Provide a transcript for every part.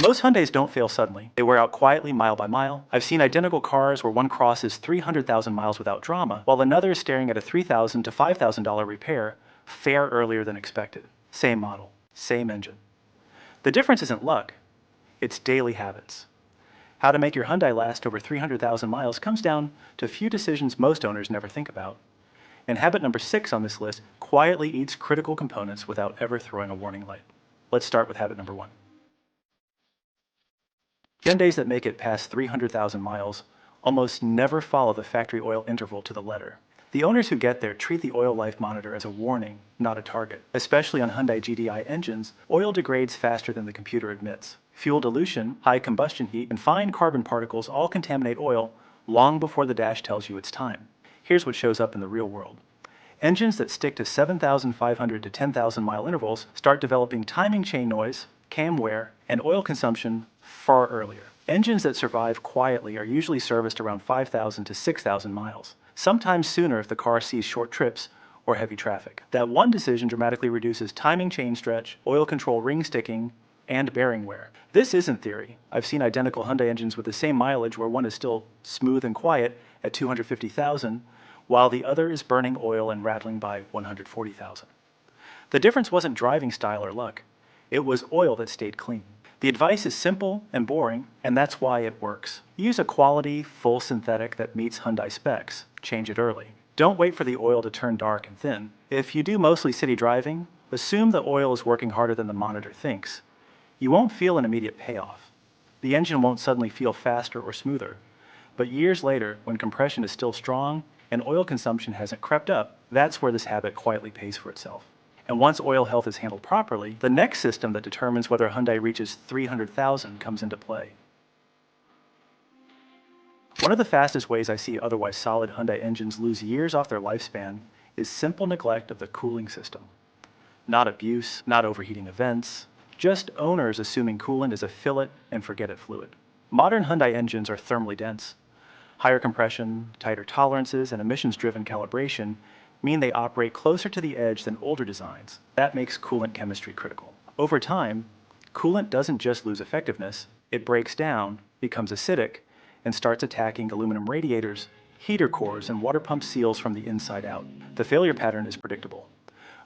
Most Hyundais don't fail suddenly. They wear out quietly mile by mile. I've seen identical cars where one crosses 300,000 miles without drama, while another is staring at a $3,000 to $5,000 repair far earlier than expected. Same model, same engine. The difference isn't luck, it's daily habits. How to make your Hyundai last over 300,000 miles comes down to a few decisions most owners never think about. And habit number 6 on this list quietly eats critical components without ever throwing a warning light. Let's start with habit number 1. Hyundais that make it past 300,000 miles almost never follow the factory oil interval to the letter. The owners who get there treat the oil life monitor as a warning, not a target. Especially on Hyundai GDI engines, oil degrades faster than the computer admits. Fuel dilution, high combustion heat, and fine carbon particles all contaminate oil long before the dash tells you it's time. Here's what shows up in the real world. Engines that stick to 7,500 to 10,000 mile intervals start developing timing chain noise, cam wear, and oil consumption far earlier. Engines that survive quietly are usually serviced around 5,000 to 6,000 miles, sometimes sooner if the car sees short trips or heavy traffic. That one decision dramatically reduces timing chain stretch, oil control ring sticking, and bearing wear. This isn't theory. I've seen identical Hyundai engines with the same mileage where one is still smooth and quiet at 250,000, while the other is burning oil and rattling by 140,000. The difference wasn't driving style or luck. It was oil that stayed clean. The advice is simple and boring, and that's why it works. Use a quality, full synthetic that meets Hyundai specs. Change it early. Don't wait for the oil to turn dark and thin. If you do mostly city driving, assume the oil is working harder than the monitor thinks. You won't feel an immediate payoff. The engine won't suddenly feel faster or smoother. But years later, when compression is still strong and oil consumption hasn't crept up, that's where this habit quietly pays for itself. And once oil health is handled properly, the next system that determines whether a Hyundai reaches 300,000 comes into play. One of the fastest ways I see otherwise solid Hyundai engines lose years off their lifespan is simple neglect of the cooling system. Not abuse, not overheating events, just owners assuming coolant is a fill it and forget it fluid. Modern Hyundai engines are thermally dense. Higher compression, tighter tolerances, and emissions-driven calibration mean they operate closer to the edge than older designs. That makes coolant chemistry critical. Over time, coolant doesn't just lose effectiveness, it breaks down, becomes acidic, and starts attacking aluminum radiators, heater cores, and water pump seals from the inside out. The failure pattern is predictable.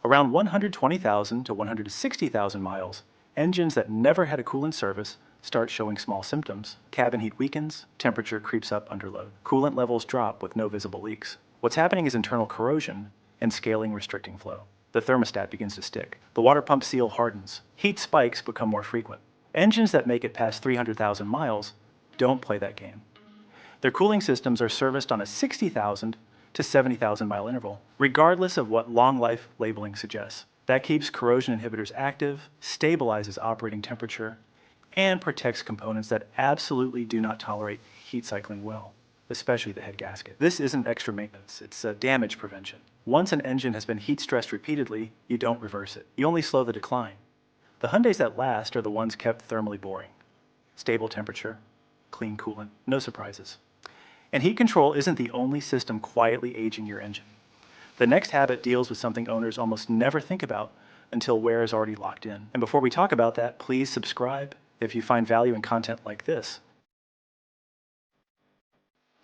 Around 120,000 to 160,000 miles, engines that never had a coolant service start showing small symptoms. Cabin heat weakens, temperature creeps up under load. Coolant levels drop with no visible leaks. What's happening is internal corrosion and scaling restricting flow. The thermostat begins to stick. The water pump seal hardens. Heat spikes become more frequent. Engines that make it past 300,000 miles don't play that game. Their cooling systems are serviced on a 60,000 to 70,000 mile interval, regardless of what long life labeling suggests. That keeps corrosion inhibitors active, stabilizes operating temperature, and protects components that absolutely do not tolerate heat cycling well, especially the head gasket. This isn't extra maintenance, it's damage prevention. Once an engine has been heat stressed repeatedly, you don't reverse it. You only slow the decline. The Hyundais that last are the ones kept thermally boring. Stable temperature, clean coolant, no surprises. And heat control isn't the only system quietly aging your engine. The next habit deals with something owners almost never think about until wear is already locked in. And before we talk about that, please subscribe if you find value in content like this.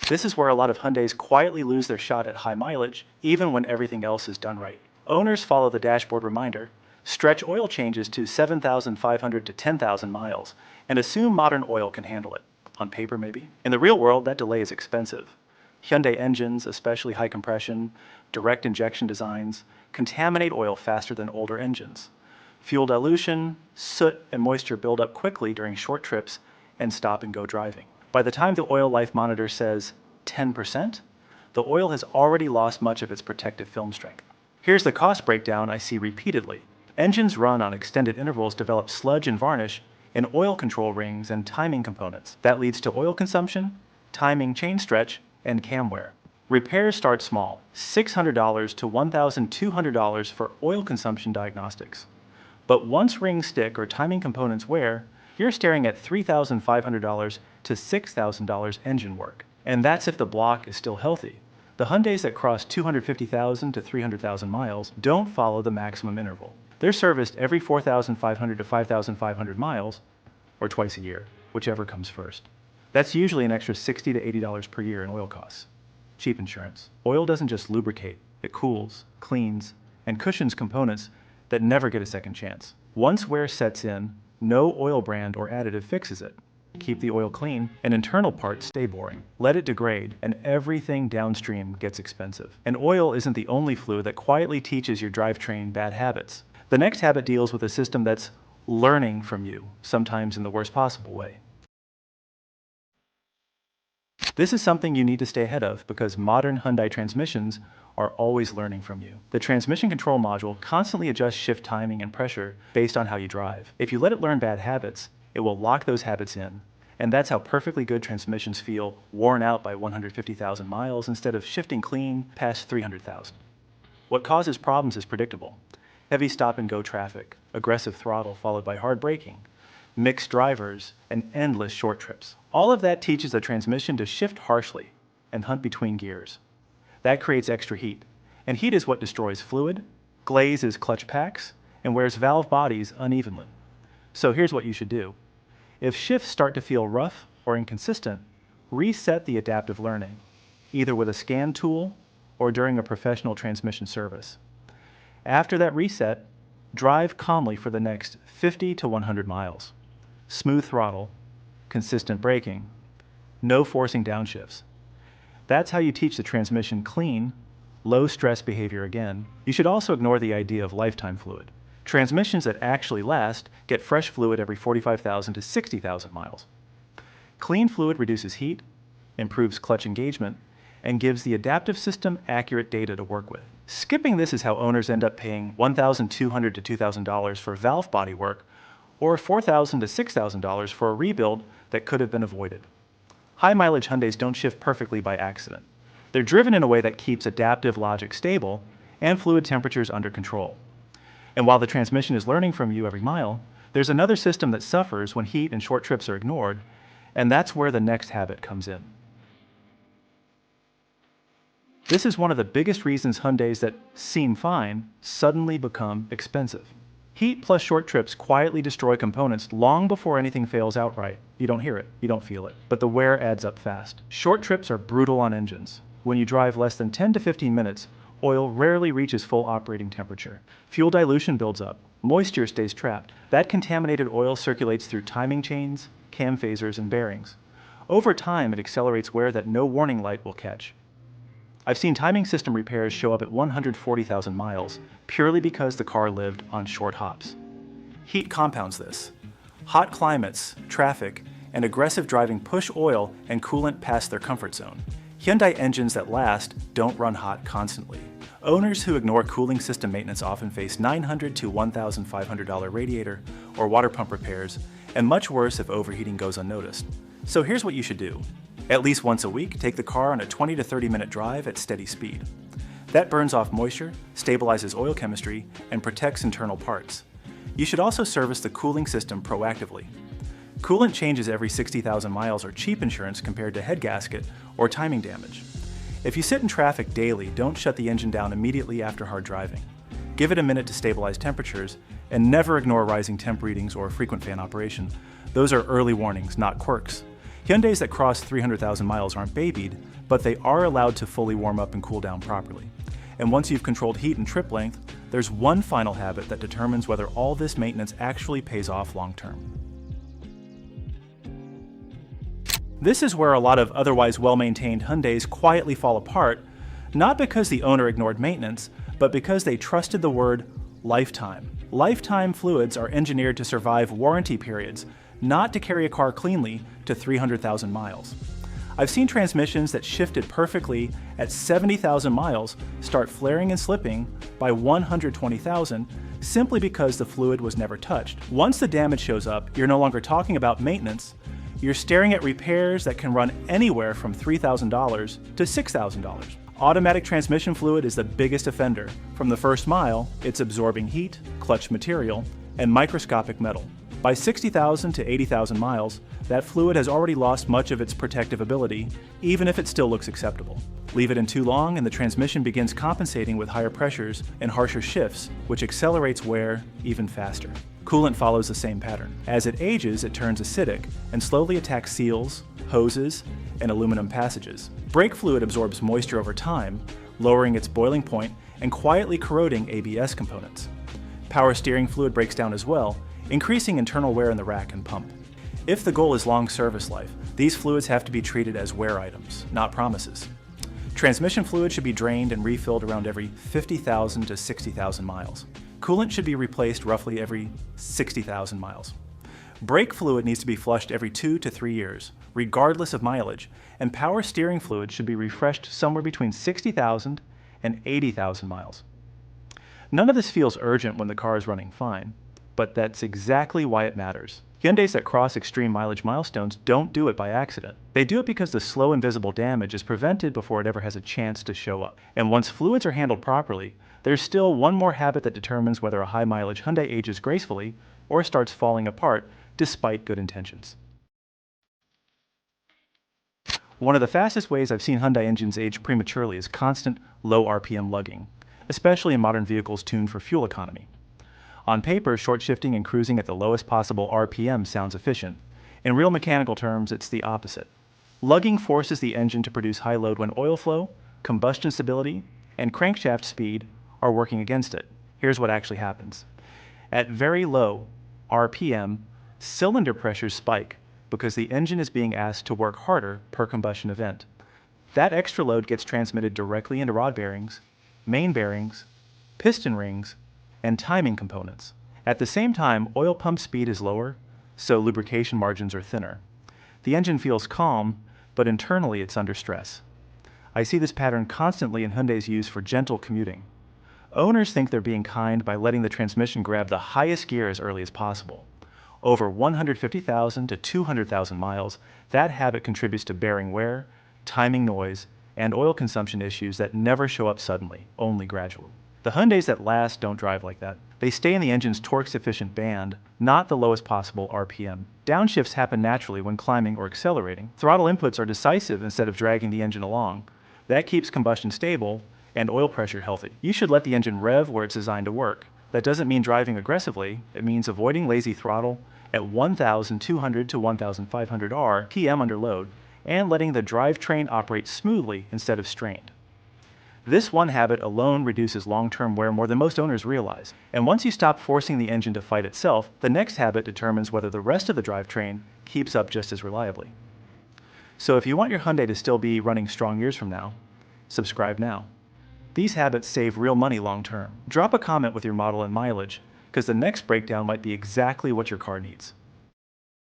This is where a lot of Hyundais quietly lose their shot at high mileage, even when everything else is done right. Owners follow the dashboard reminder, stretch oil changes to 7,500 to 10,000 miles, and assume modern oil can handle it. On paper, maybe. In the real world, that delay is expensive. Hyundai engines, especially high compression, direct injection designs, contaminate oil faster than older engines. Fuel dilution, soot, and moisture build up quickly during short trips and stop and go driving. By the time the oil life monitor says 10%, the oil has already lost much of its protective film strength. Here's the cost breakdown I see repeatedly. Engines run on extended intervals develop sludge and varnish in oil control rings and timing components. That leads to oil consumption, timing chain stretch, and cam wear. Repairs start small, $600 to $1,200 for oil consumption diagnostics. But once rings stick or timing components wear, you're staring at $3,500 to $6,000 engine work. And that's if the block is still healthy. The Hyundais that cross 250,000 to 300,000 miles don't follow the maximum interval. They're serviced every 4,500 to 5,500 miles, or twice a year, whichever comes first. That's usually an extra $60 to $80 per year in oil costs. Cheap insurance. Oil doesn't just lubricate, it cools, cleans, and cushions components that never get a second chance. Once wear sets in, no oil brand or additive fixes it. Keep the oil clean, and internal parts stay boring. Let it degrade, and everything downstream gets expensive. And oil isn't the only fluid that quietly teaches your drivetrain bad habits. The next habit deals with a system that's learning from you, sometimes in the worst possible way. This is something you need to stay ahead of because modern Hyundai transmissions are always learning from you. The transmission control module constantly adjusts shift timing and pressure based on how you drive. If you let it learn bad habits, it will lock those habits in. And that's how perfectly good transmissions feel worn out by 150,000 miles instead of shifting clean past 300,000. What causes problems is predictable. Heavy stop-and-go traffic, aggressive throttle followed by hard braking, mixed drivers, and endless short trips. All of that teaches the transmission to shift harshly and hunt between gears. That creates extra heat, and heat is what destroys fluid, glazes clutch packs, and wears valve bodies unevenly. So here's what you should do. If shifts start to feel rough or inconsistent, reset the adaptive learning, either with a scan tool or during a professional transmission service. After that reset, drive calmly for the next 50 to 100 miles. Smooth throttle, consistent braking, no forcing downshifts. That's how you teach the transmission clean, low-stress behavior again. You should also ignore the idea of lifetime fluid. Transmissions that actually last get fresh fluid every 45,000 to 60,000 miles. Clean fluid reduces heat, improves clutch engagement, and gives the adaptive system accurate data to work with. Skipping this is how owners end up paying $1,200 to $2,000 for valve body work or $4,000 to $6,000 for a rebuild that could have been avoided. High-mileage Hyundais don't shift perfectly by accident. They're driven in a way that keeps adaptive logic stable and fluid temperatures under control. And while the transmission is learning from you every mile, there's another system that suffers when heat and short trips are ignored, and that's where the next habit comes in. This is one of the biggest reasons Hyundais that seem fine suddenly become expensive. Heat plus short trips quietly destroy components long before anything fails outright. You don't hear it, you don't feel it, but the wear adds up fast. Short trips are brutal on engines. When you drive less than 10 to 15 minutes, oil rarely reaches full operating temperature. Fuel dilution builds up, moisture stays trapped. That contaminated oil circulates through timing chains, cam phasers, and bearings. Over time, it accelerates wear that no warning light will catch. I've seen timing system repairs show up at 140,000 miles, purely because the car lived on short hops. Heat compounds this. Hot climates, traffic, and aggressive driving push oil and coolant past their comfort zone. Hyundai engines that last don't run hot constantly. Owners who ignore cooling system maintenance often face $900 to $1,500 radiator or water pump repairs, and much worse if overheating goes unnoticed. So here's what you should do. At least once a week, take the car on a 20 to 30 minute drive at steady speed. That burns off moisture, stabilizes oil chemistry, and protects internal parts. You should also service the cooling system proactively. Coolant changes every 60,000 miles are cheap insurance compared to head gasket or timing damage. If you sit in traffic daily, don't shut the engine down immediately after hard driving. Give it a minute to stabilize temperatures, and never ignore rising temp readings or frequent fan operation. Those are early warnings, not quirks. Hyundais that cross 300,000 miles aren't babied, but they are allowed to fully warm up and cool down properly. And once you've controlled heat and trip length, there's one final habit that determines whether all this maintenance actually pays off long term. This is where a lot of otherwise well-maintained Hyundais quietly fall apart, not because the owner ignored maintenance, but because they trusted the word lifetime. Lifetime fluids are engineered to survive warranty periods, not to carry a car cleanly to 300,000 miles. I've seen transmissions that shifted perfectly at 70,000 miles start flaring and slipping by 120,000 simply because the fluid was never touched. Once the damage shows up, you're no longer talking about maintenance. You're staring at repairs that can run anywhere from $3,000 to $6,000. Automatic transmission fluid is the biggest offender. From the first mile, it's absorbing heat, clutch material, and microscopic metal. By 60,000 to 80,000 miles, that fluid has already lost much of its protective ability, even if it still looks acceptable. Leave it in too long and the transmission begins compensating with higher pressures and harsher shifts, which accelerates wear even faster. Coolant follows the same pattern. As it ages, it turns acidic and slowly attacks seals, hoses, and aluminum passages. Brake fluid absorbs moisture over time, lowering its boiling point and quietly corroding ABS components. Power steering fluid breaks down as well, increasing internal wear in the rack and pump. If the goal is long service life, these fluids have to be treated as wear items, not promises. Transmission fluid should be drained and refilled around every 50,000 to 60,000 miles. Coolant should be replaced roughly every 60,000 miles. Brake fluid needs to be flushed every 2 to 3 years, regardless of mileage, and power steering fluid should be refreshed somewhere between 60,000 and 80,000 miles. None of this feels urgent when the car is running fine, but that's exactly why it matters. Hyundais that cross extreme mileage milestones don't do it by accident. They do it because the slow invisible damage is prevented before it ever has a chance to show up. And once fluids are handled properly, there's still one more habit that determines whether a high mileage Hyundai ages gracefully or starts falling apart despite good intentions. One of the fastest ways I've seen Hyundai engines age prematurely is constant low RPM lugging, especially in modern vehicles tuned for fuel economy. On paper, short shifting and cruising at the lowest possible RPM sounds efficient. In real mechanical terms, it's the opposite. Lugging forces the engine to produce high load when oil flow, combustion stability, and crankshaft speed are working against it. Here's what actually happens. At very low RPM, cylinder pressures spike because the engine is being asked to work harder per combustion event. That extra load gets transmitted directly into rod bearings, main bearings, piston rings, and timing components. At the same time, oil pump speed is lower, so lubrication margins are thinner. The engine feels calm, but internally it's under stress. I see this pattern constantly in Hyundai's use for gentle commuting. Owners think they're being kind by letting the transmission grab the highest gear as early as possible. Over 150,000 to 200,000 miles, that habit contributes to bearing wear, timing noise, and oil consumption issues that never show up suddenly, only gradually. The Hyundais that last don't drive like that. They stay in the engine's torque-sufficient band, not the lowest possible RPM. Downshifts happen naturally when climbing or accelerating. Throttle inputs are decisive instead of dragging the engine along. That keeps combustion stable and oil pressure healthy. You should let the engine rev where it's designed to work. That doesn't mean driving aggressively. It means avoiding lazy throttle at 1,200 to 1,500 RPM under load and letting the drivetrain operate smoothly instead of strained. This one habit alone reduces long-term wear more than most owners realize. And once you stop forcing the engine to fight itself, the next habit determines whether the rest of the drivetrain keeps up just as reliably. So if you want your Hyundai to still be running strong years from now, subscribe now. These habits save real money long-term. Drop a comment with your model and mileage, because the next breakdown might be exactly what your car needs.